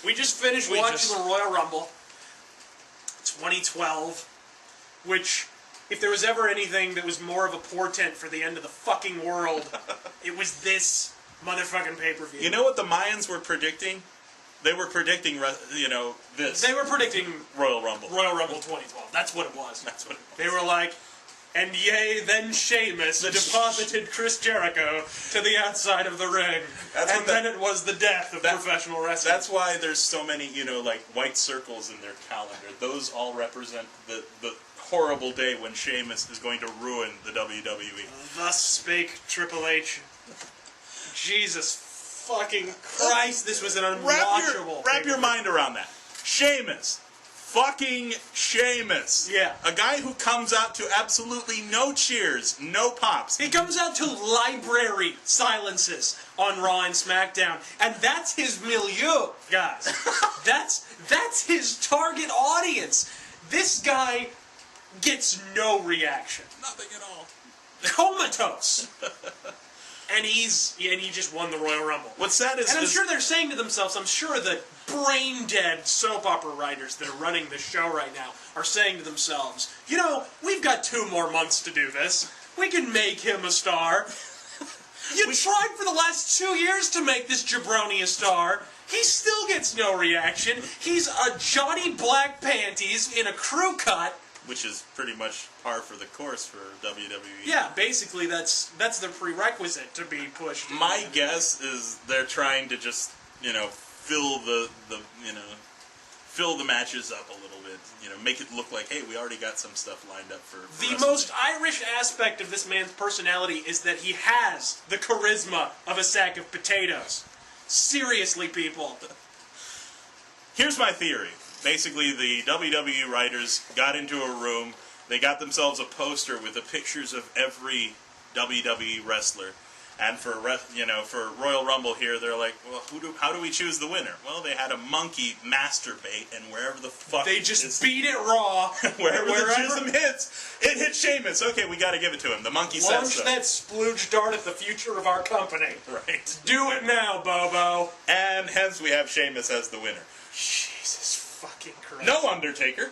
We just finished watching the Royal Rumble 2012, which, if there was ever anything that was more of a portent for the end of the fucking world, it was this motherfucking pay-per-view. You know what the Mayans were predicting? They were predicting, this. They were predicting Royal Rumble. Royal Rumble 2012. That's what it was. That's what it was. They were like, and yea, then Sheamus deposited Chris Jericho to the outside of the ring. And then it was the death of professional wrestling. That's why there's so many, white circles in their calendar. Those all represent the horrible day when Sheamus is going to ruin the WWE. Thus spake Triple H. Jesus fucking Christ, this was an unwatchable. Wrap your mind around that. Sheamus. Fucking Sheamus. Yeah. A guy who comes out to absolutely no cheers, no pops. He comes out to library silences on Raw and SmackDown, and that's his milieu, guys. that's his target audience. This guy gets no reaction. Nothing at all. Comatose. And he just won the Royal Rumble. What's sad is... And I'm sure they're saying to themselves, I'm sure the brain-dead soap opera writers that are running the show right now are saying to themselves, we've got 2 more months to do this. We can make him a star. You tried for the last 2 years to make this jabroni a star. He still gets no reaction. He's a Johnny Black Panties in a crew cut. Which is pretty much par for the course for WWE. Yeah, basically that's the prerequisite to be pushed. My guess is they're trying to just, fill the matches up a little bit. Make it look like, hey, we already got some stuff lined up for the most Irish aspect of this man's personality is that he has the charisma of a sack of potatoes. Seriously, people. Here's my theory. Basically, the WWE writers got into a room, they got themselves a poster with the pictures of every WWE wrestler, and for Royal Rumble here, they're like, well, how do we choose the winner? Well, they had a monkey masturbate, and wherever the fuck they just beat it raw. wherever the jism hits, it hits Sheamus. Okay, we got to give it to him. The monkey said so. Launch that splooge dart at the future of our company. Right. Do it now, Bobo. And hence we have Sheamus as the winner. Jesus fucking Christ. No Undertaker.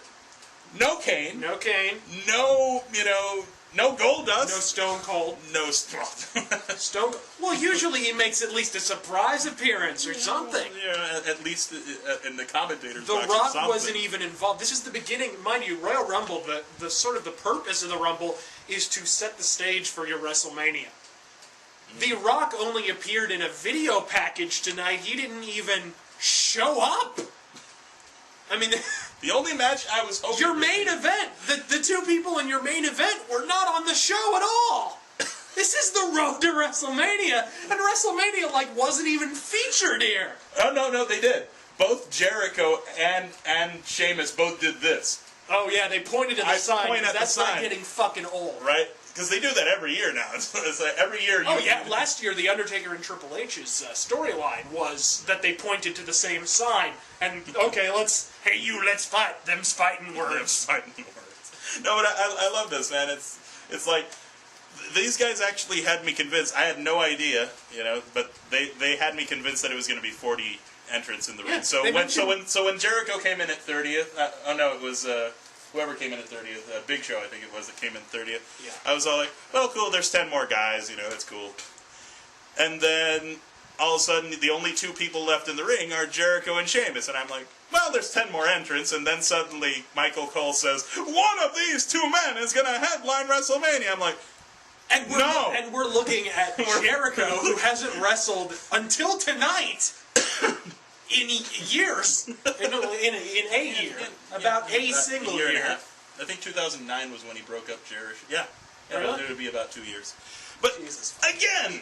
No Kane. No Kane. No, no Goldust. No Stone Cold. No Stone Cold. Well, usually he makes at least a surprise appearance or something. Yeah, at least in the commentator's The box Rock or something. wasn't even involved. This is the beginning, mind you, Royal Rumble, the sort of the purpose of the Rumble is to set the stage for your WrestleMania. The Rock only appeared in a video package tonight. He didn't even show up. I mean, the only match I was hoping... Your main event, the 2 people in your main event were not on the show at all. This is the road to WrestleMania, and WrestleMania, wasn't even featured here. Oh, no, they did. Both Jericho and Sheamus both did this. Oh, yeah, they pointed at the sign, point at that's the sign. not getting fucking old. Right? Because they do that every year now. It's like every year... Last year, The Undertaker and Triple H's storyline was that they pointed to the same sign, and, okay, let's fight. Them's fighting words. No, but I love this, man. It's like, these guys actually had me convinced. I had no idea, but they had me convinced that it was going to be 40 entrants in the ring. Yeah, So when Jericho came in at 30th, it was... whoever came in at 30th, Big Show, I think it was, that came in 30th. Yeah. I was all like, well, cool, there's 10 more guys, it's cool. And then, all of a sudden, the only 2 people left in the ring are Jericho and Sheamus. And I'm like, well, there's 10 more entrants. And then suddenly, Michael Cole says, one of these 2 men is going to headline WrestleMania. I'm like, no! And we're looking at Jericho, who hasn't wrestled until tonight... in years, in a year, about a single year. And a half. I think 2009 was when he broke up Jericho. Yeah, really? It would be about 2 years. But again,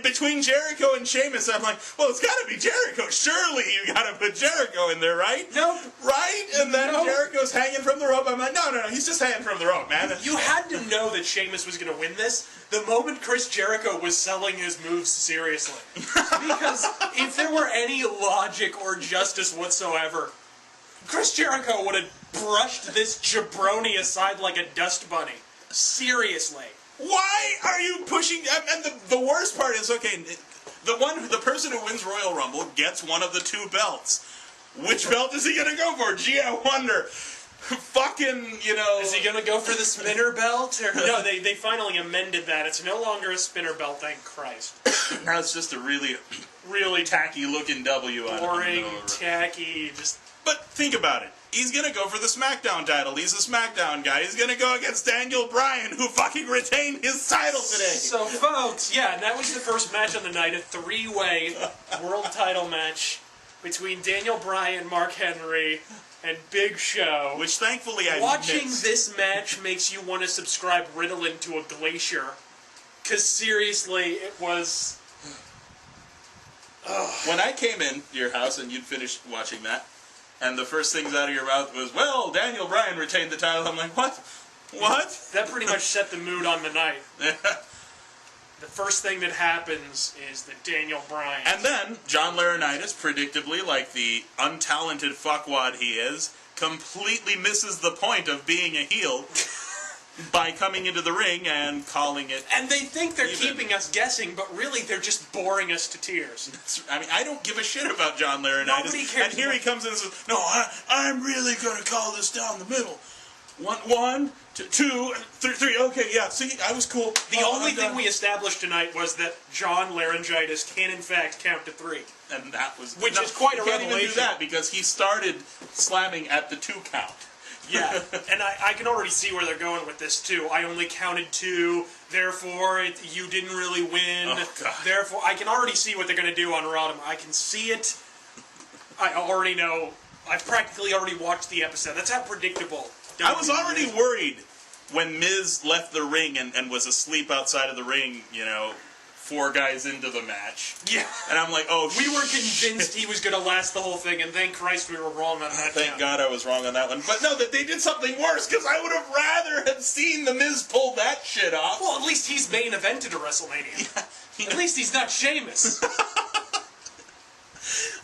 between Jericho and Sheamus, I'm like, well, it's got to be Jericho. Surely you got to put Jericho in there, right? Nope. Right? And then Jericho's hanging from the rope. I'm like, no, he's just hanging from the rope, man. You had to know that Sheamus was going to win this the moment Chris Jericho was selling his moves seriously. Because if there were any logic or justice whatsoever, Chris Jericho would have brushed this jabroni aside like a dust bunny. Seriously. Why are you pushing... And the worst part is, okay, The person who wins Royal Rumble gets one of the two belts. Which belt is he gonna go for? Gee, I wonder. Fucking, Is he gonna go for the spinner belt? Or no, they finally amended that. It's no longer a spinner belt, thank Christ. Now it's just a really tacky looking W on it. Boring, tacky, just... But think about it. He's gonna go for the SmackDown title. He's a SmackDown guy. He's gonna go against Daniel Bryan, who fucking retained his title today. So, folks, yeah, that was the first match of the night, a 3-way world title match between Daniel Bryan, Mark Henry, and Big Show. Which thankfully I Watching missed. this match makes you want to subscribe Ritalin to a glacier. Because seriously, it was... When I came in your house and you'd finished watching that, and the first things out of your mouth was, well, Daniel Bryan retained the title, I'm like, what? What? That pretty much set the mood on the night. The first thing that happens is that Daniel Bryan... And then, John Laurinaitis, predictably, like the untalented fuckwad he is, completely misses the point of being a heel by coming into the ring and calling it... And they think they're keeping us guessing, but really they're just boring us to tears. I mean, I don't give a shit about John Laurinaitis. Nobody cares. And here he comes in and says, no, I'm really going to call this down the middle. One, two, three. Okay, yeah. See, I was cool. The only thing we established tonight was that John Laryngitis can, in fact, count to 3, and that was is quite a revelation. Can't even do that because he started slamming at the 2 count. Yeah, and I can already see where they're going with this too. I only counted 2, therefore you didn't really win. Oh, God. Therefore, I can already see what they're going to do on Raw. I can see it. I already know. I've practically already watched the episode. That's how predictable. I was already worried when Miz left the ring and was asleep outside of the ring, 4 guys into the match. Yeah. And I'm like, oh, we were convinced he was going to last the whole thing, and thank Christ we were wrong on that. Thank God I was wrong on that one. But no, that they did something worse, because I would have rather have seen the Miz pull that shit off. Well, at least he's main evented a WrestleMania. Yeah. At least he's not Sheamus.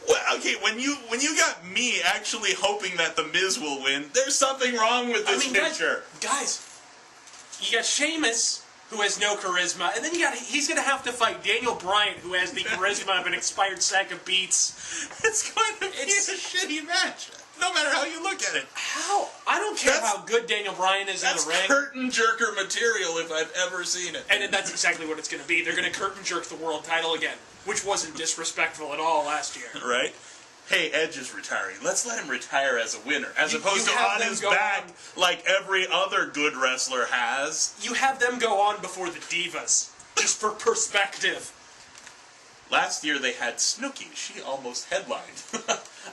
Well, okay, when you got me actually hoping that the Miz will win, there's something wrong with this picture. Guys, you got Sheamus, who has no charisma, and then he's going to have to fight Daniel Bryan, who has the charisma of an expired sack of beets. It's going to be a shitty match, no matter how you look at it. How? I don't care how good Daniel Bryan is in the ring. That's curtain jerker material if I've ever seen it. And that's exactly what it's going to be. They're going to curtain jerk the world title again, which wasn't disrespectful at all last year. Right? Hey, Edge is retiring. Let's let him retire as a winner, as opposed to on his back like every other good wrestler has. You have them go on before the Divas, just for perspective. Last year they had Snooki. She almost headlined.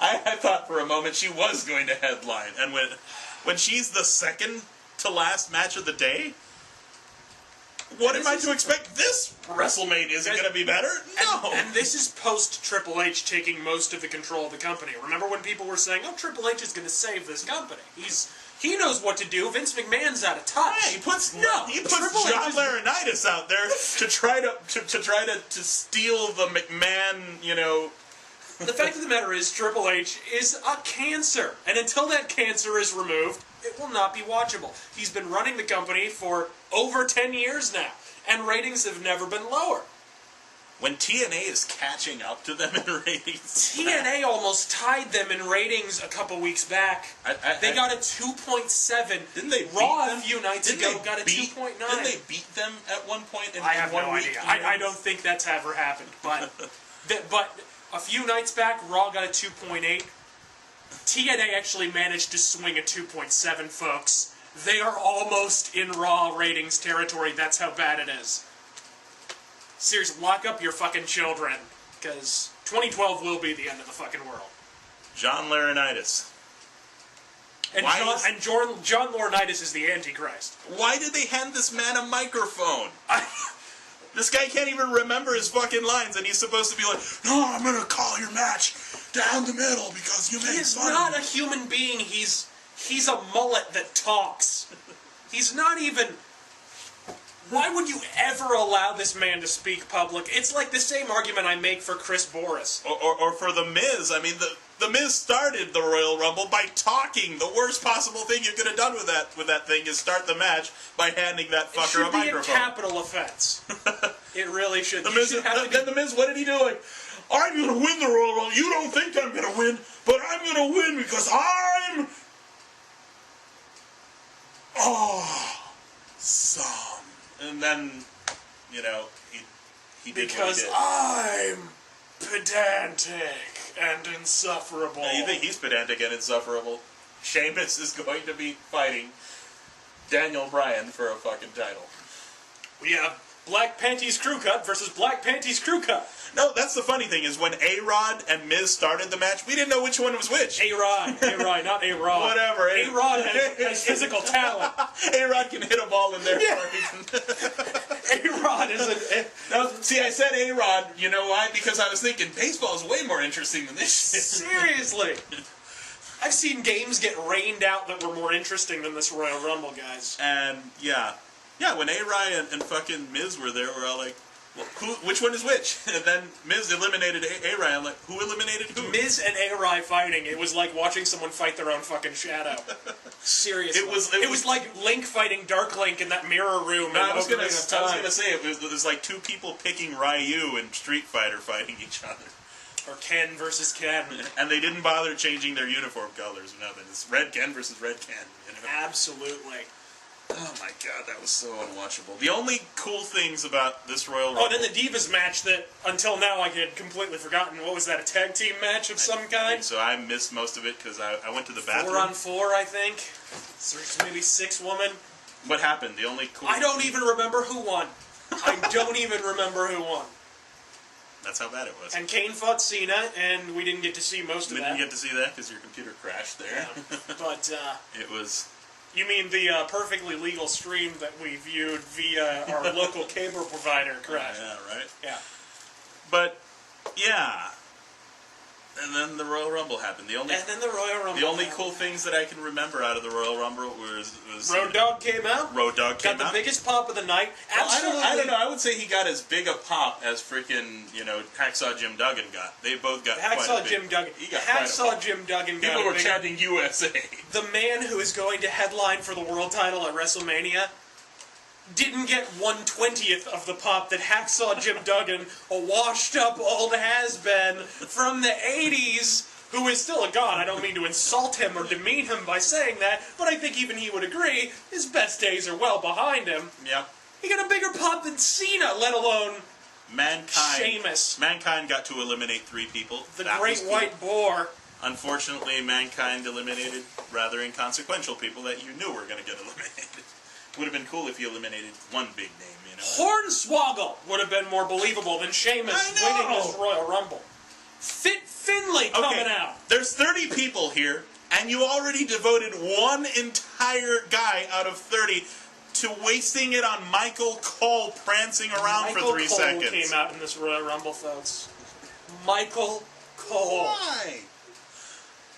I thought for a moment she was going to headline. And when she's the second to last match of the day, what am I to expect? This WrestleMania isn't going to be better? No. And this is post Triple H taking most of the control of the company. Remember when people were saying, "Oh, Triple H is going to save this company. He knows what to do. Vince McMahon's out of touch." Yeah, he puts John Laurinaitis out there to try to steal the McMahon, The fact of the matter is, Triple H is a cancer, and until that cancer is removed, it will not be watchable. He's been running the company for over 10 years now, and ratings have never been lower. When TNA is catching up to them in ratings... TNA almost tied them in ratings a couple weeks back. They got a 2.7. Didn't they Raw beat them? A few nights ago got a 2.9. Didn't they beat them at one point in I have one no week? idea. I don't think that's ever happened. But a few nights back, Raw got a 2.8. TNA actually managed to swing a 2.7, folks. They are almost in Raw ratings territory. That's how bad it is. Seriously, lock up your fucking children, because 2012 will be the end of the fucking world. John Laurinaitis. And John Laurinaitis is the Antichrist. Why did they hand this man a microphone? This guy can't even remember his fucking lines, and he's supposed to be like, "No, I'm gonna call your match down the middle because you made fun of me." He's not a human being. He's a mullet that talks. He's not even... Why would you ever allow this man to speak public? It's like the same argument I make for Chris Boris. Or for The Miz. I mean, The Miz started the Royal Rumble by talking. The worst possible thing you could have done with that thing is start the match by handing that fucker a microphone. It should be a capital offense. It really should. Then the Miz, what did he do? Like, I'm going to win the Royal Rumble. You don't think I'm going to win, but I'm going to win because I'm awesome. And then, he did because I'm pedantic and insufferable. You think he's pedantic and insufferable? Sheamus is going to be fighting Daniel Bryan for a fucking title. We have Black Panties Crew Cut versus Black Panties Crew Cut. No, that's the funny thing is when A-Rod and Miz started the match, we didn't know which one was which. A-Rod, not A-Rod. Whatever. A-Rod has physical talent. A-Rod can hit a ball in there. Yeah. A-Rod is a... No, see, I said A-Rod, you know why? Because I was thinking, baseball is way more interesting than this shit. Seriously. I've seen games get rained out that were more interesting than this Royal Rumble, guys. And, yeah, when A-Rod and fucking Miz were there, we're all like, well, which one is which? And then Miz eliminated A-Rod. I'm like, who eliminated who? Miz and A-Rod fighting. It was like watching someone fight their own fucking shadow. Seriously. It was like Link fighting Dark Link in that mirror room. No, I was gonna say it was like two people picking Ryu and Street Fighter fighting each other. Or Ken versus Ken. And they didn't bother changing their uniform colors or nothing. It's Red Ken versus Red Ken. Absolutely. Oh my god, that was so unwatchable. The only cool things about this Royal Rumble... Oh, and then the Divas match that, until now, I had completely forgotten. What was that, a tag team match of some kind? So I missed most of it because I went to the bathroom. 4-on-4, I think. So there's maybe 6 women. What happened? The only cool... I don't even remember who won. I don't even remember who won. That's how bad it was. And Kane fought Cena, and we didn't get to see most of that. We didn't get to see that because your computer crashed there. Yeah. But, it was... You mean the perfectly legal stream that we viewed via our local cable provider, correct? Yeah, right? Yeah. But, yeah. And then the Royal Rumble happened. The only cool things that I can remember out of the Royal Rumble was Road Dogg came out. Got the biggest pop of the night. Absolutely. I don't know. I would say he got as big a pop as freaking Hacksaw Jim Duggan got. They both got Hacksaw Jim Duggan. Hacksaw Jim Duggan. People were chanting USA. The man who is going to headline for the world title at WrestleMania didn't get 1/20th of the pop that Hacksaw Jim Duggan, a washed-up old has-been from the 80s, who is still a god. I don't mean to insult him or demean him by saying that, but I think even he would agree his best days are well behind him. Yeah. He got a bigger pop than Cena, let alone Sheamus. Mankind got to eliminate 3 people. The Great White Boar. Unfortunately, Mankind eliminated rather inconsequential people that you knew were going to get eliminated. Would have been cool if you eliminated one big name, Hornswoggle would have been more believable than Sheamus winning this Royal Rumble. Fit Finlay coming out. There's 30 people here, and you already devoted one entire guy out of 30 to wasting it on Michael Cole prancing around for 3 seconds. Michael Cole came out in this Royal Rumble, folks. Michael Cole. Why?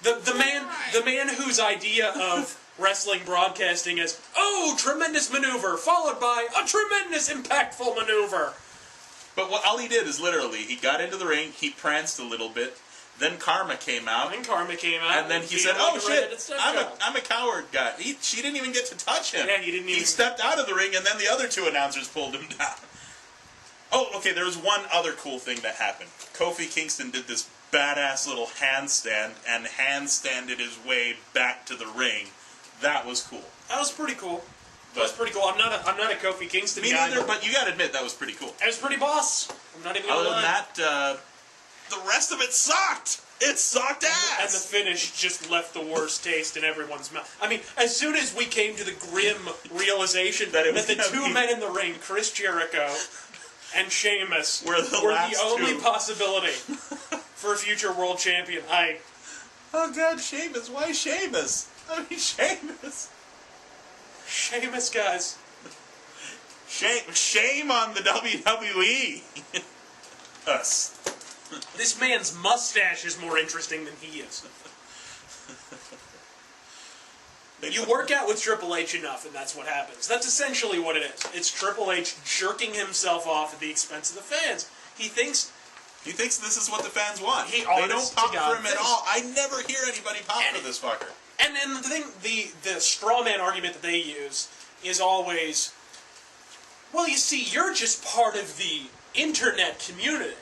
The man whose idea of wrestling broadcasting is, tremendous maneuver, followed by a tremendous impactful maneuver. But all he did is literally, he got into the ring, he pranced a little bit, then Karma came out. And then he said, I'm a coward guy. She didn't even get to touch him. Yeah, he didn't even... He stepped out of the ring, and then the other 2 announcers pulled him down. Oh, okay, there was one other cool thing that happened. Kofi Kingston did this badass little handstand, and handstanded his way back to the ring. That was cool. That was pretty cool. I'm not a Kofi Kingston guy. Me neither, but you gotta admit, that was pretty cool. It was pretty boss. I'm not even gonna lie. Other than that, the rest of it sucked. It sucked ass. And the finish just left the worst taste in everyone's mouth. I mean, as soon as we came to the grim realization that the 2 men in the ring, Chris Jericho and Sheamus, were the only possibility for a future world champion, Oh God, Sheamus! Why Sheamus? I mean, Sheamus. Sheamus, guys. Shame on the WWE. Us. This man's mustache is more interesting than he is. You work out with Triple H enough, and that's what happens. That's essentially what it is. It's Triple H jerking himself off at the expense of the fans. He thinks He thinks this is what the fans want. He they don't pop for him at thinks. all. I never hear anybody pop for this fucker. And then the thing, the straw man argument that they use is always, well, you see, you're just part of the internet community.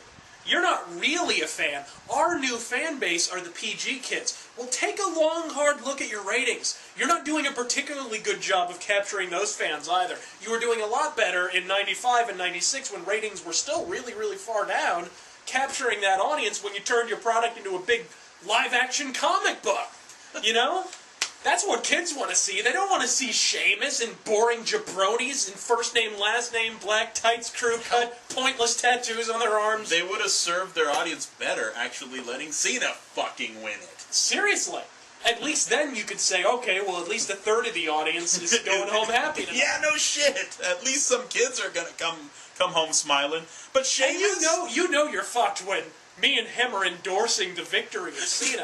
You're not really a fan. Our new fan base are the PG kids. Well, take a long, hard look at your ratings. You're not doing a particularly good job of capturing those fans either. You were doing a lot better in 95 and 96 when ratings were still really, really far down, capturing that audience when you turned your product into a big live-action comic book. You know? That's what kids want to see. They don't want to see Sheamus and boring jabronis and first name, last name, black tights, crew cut, pointless tattoos on their arms. They would have served their audience better actually letting Cena fucking win it. Seriously. At least then you could say, okay, well, at least a third of the audience is going home happy tonight. Yeah, no shit. At least some kids are gonna come home smiling. But Sheamus, And you know you're fucked when me and him are endorsing the victory of Cena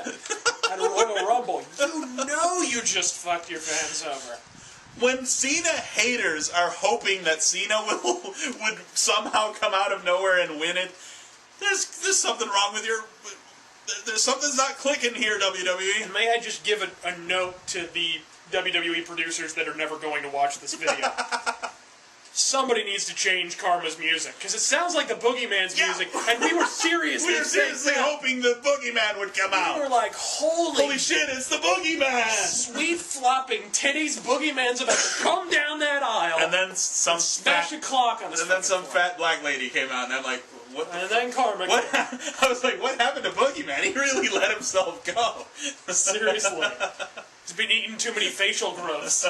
at a Royal Rumble. You know you just fucked your fans over. when Cena haters are hoping that Cena would somehow come out of nowhere and win it, there's something wrong with your. There's something's not clicking here, WWE. And may I just give a note to the WWE producers that are never going to watch this video? Somebody needs to change Karma's music, because it sounds like the Boogeyman's music, and we were seriously hoping the Boogeyman would come out. We were like, holy shit, it's the Boogeyman! Sweet flopping titties, Boogeyman's about to come down that aisle. And then some smash a clock on his. And then some fat black lady came out, and I'm like, what? And then Karma. What? I was like, what happened to Boogeyman? He really let himself go. Seriously, he's been eating too many facial growths.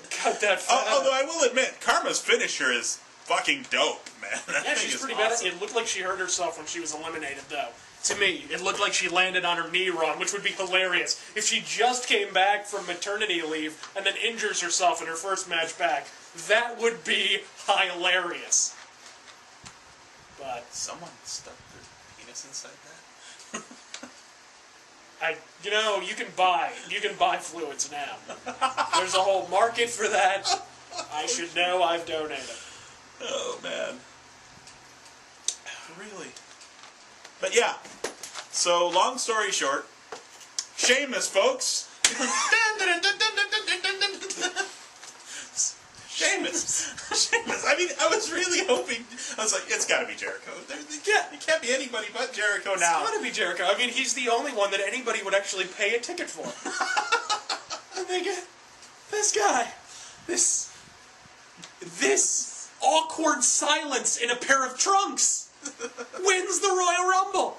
Cut that fat. Although I will admit, Karma's finisher is fucking dope, man. Yeah, she's pretty bad. It looked like she hurt herself when she was eliminated, though. To me, it looked like she landed on her knee wrong, which would be hilarious. If she just came back from maternity leave and then injures herself in her first match back, that would be hilarious. But someone stuck their penis inside that? you can buy fluids now. There's a whole market for that. I should know. I've donated. Oh man, really? But yeah. So long story short, Sheamus, folks. Sheamus. I mean, I was really hoping. I was like, it's got to be Jericho. It can't be anybody but Jericho now. It's got to be Jericho. I mean, he's the only one that anybody would actually pay a ticket for. And they get this guy, this awkward silence in a pair of trunks wins the Royal Rumble.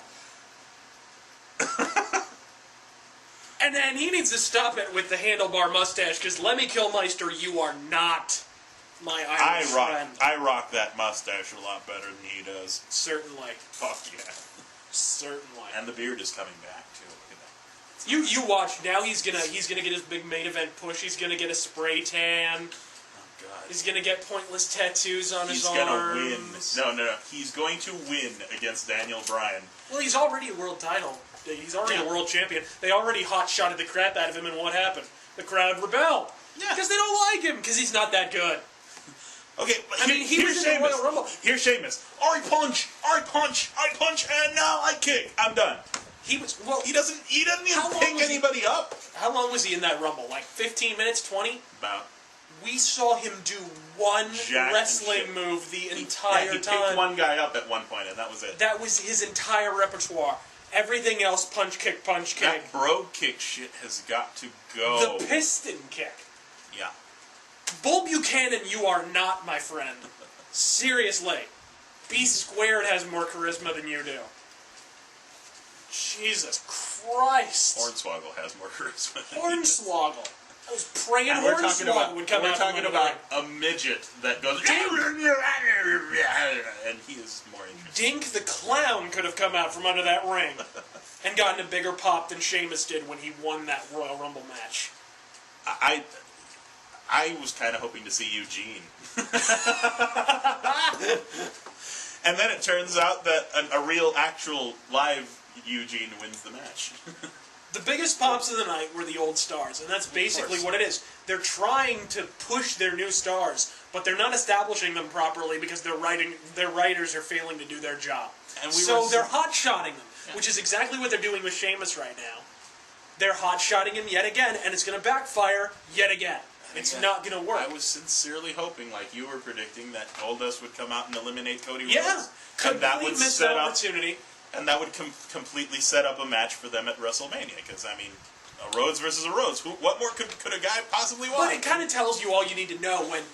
And then he needs to stop it with the handlebar mustache, because Lemmy Kilmeister, you are not my Irish friend. I rock that mustache a lot better than he does. Certainly. Fuck yeah. Certainly. And the beard is coming back too. You watch now. He's gonna get his big main event push. He's gonna get a spray tan. Oh god. He's gonna get pointless tattoos on his arms. He's gonna win. No. He's going to win against Daniel Bryan. Well, he's already a world title. He's already a world champion. They already hot-shotted the crap out of him, and what happened? The crowd rebelled. Yeah. Because they don't like him, because he's not that good. Okay, he was in the Royal Rumble. Here's Sheamus. I punch, and now I kick. I'm done. He was He doesn't even pick anybody up. How long was he in that Rumble? Like 15 minutes, 20? About. We saw him do one wrestling move the entire time. He picked one guy up at one point, and that was it. That was his entire repertoire. Everything else, punch, kick, punch, kick. That brogue kick shit has got to go. The piston kick. Yeah. Bull Buchanan, you are not my friend. Seriously. B Squared has more charisma than you do. Jesus Christ. Hornswoggle has more charisma. Hornswoggle. I was praying and Hornswoggle would come out. We're talking about a midget that goes... and he is more interesting. Dink the Clown could have come out from under that ring and gotten a bigger pop than Sheamus did when he won that Royal Rumble match. I was kind of hoping to see Eugene. And then it turns out that a real, actual, live Eugene wins the match. The biggest pops of the night were the old stars, and that's basically what it is. They're trying to push their new stars, but they're not establishing them properly because their writers are failing to do their job. And they're hot-shotting them, which is exactly what they're doing with Sheamus right now. They're hot-shotting him yet again, and it's going to backfire yet again. It's not going to work. I was sincerely hoping, like you were predicting, that Goldust would come out and eliminate Cody Rhodes. Yeah, and that would missed opportunity. And that would completely set up a match for them at WrestleMania. Because, I mean, a Rhodes versus a Rhodes. What more could a guy possibly want? But it kind of tells you all you need to know when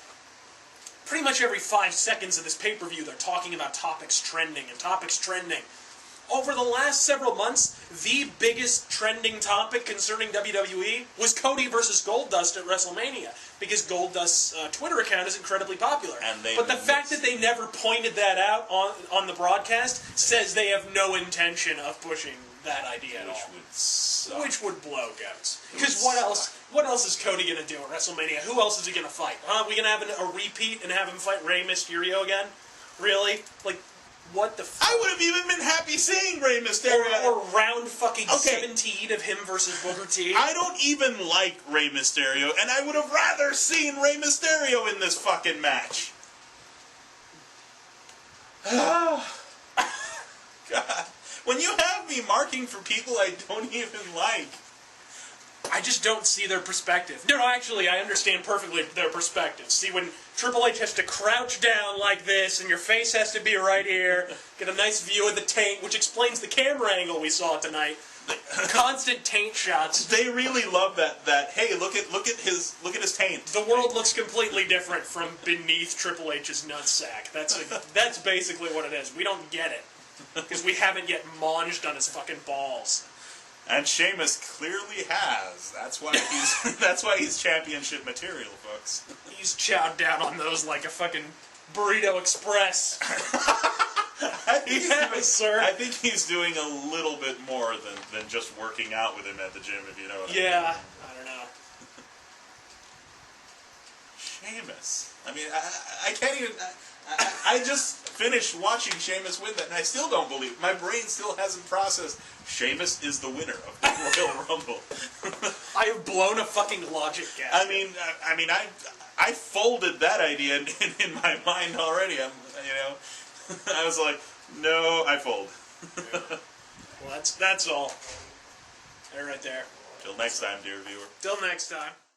pretty much every 5 seconds of this pay-per-view they're talking about topics trending and topics trending. Over the last several months, the biggest trending topic concerning WWE was Cody versus Goldust at WrestleMania, because Goldust's Twitter account is incredibly popular. But the fact that they never pointed that out on the broadcast says they have no intention of pushing that idea at all. Which would blow guts. Because what else is Cody going to do at WrestleMania? Who else is he going to fight? Are we going to have a repeat and have him fight Rey Mysterio again? Really? Like, what the fuck? I would have even been happy seeing Rey Mysterio. Or round fucking 17 of him versus Booker T. I don't even like Rey Mysterio, and I would have rather seen Rey Mysterio in this fucking match. God. When you have me marking for people I don't even like. I just don't see their perspective. No, actually, I understand perfectly their perspective. See, when Triple H has to crouch down like this, and your face has to be right here, get a nice view of the taint, which explains the camera angle we saw tonight. Constant taint shots. They really love that. Hey, look at his taint. The world looks completely different from beneath Triple H's nutsack. That's basically what it is. We don't get it because we haven't yet manged on his fucking balls. And Sheamus clearly has. That's why he's championship material, folks. He's chowed down on those like a fucking burrito express. Sir. I think he's doing a little bit more than just working out with him at the gym, if you know what I mean. Yeah, I don't know. Sheamus. I mean, I can't even... I just finished watching Sheamus win that, and I still don't believe it. My brain still hasn't processed. Sheamus is the winner of the Royal Rumble. I have blown a fucking logic gasket. I mean, I folded that idea in my mind already. I was like, no, I fold. Yeah. Well, that's all. They're right there. Till next time, dear viewer. Till next time.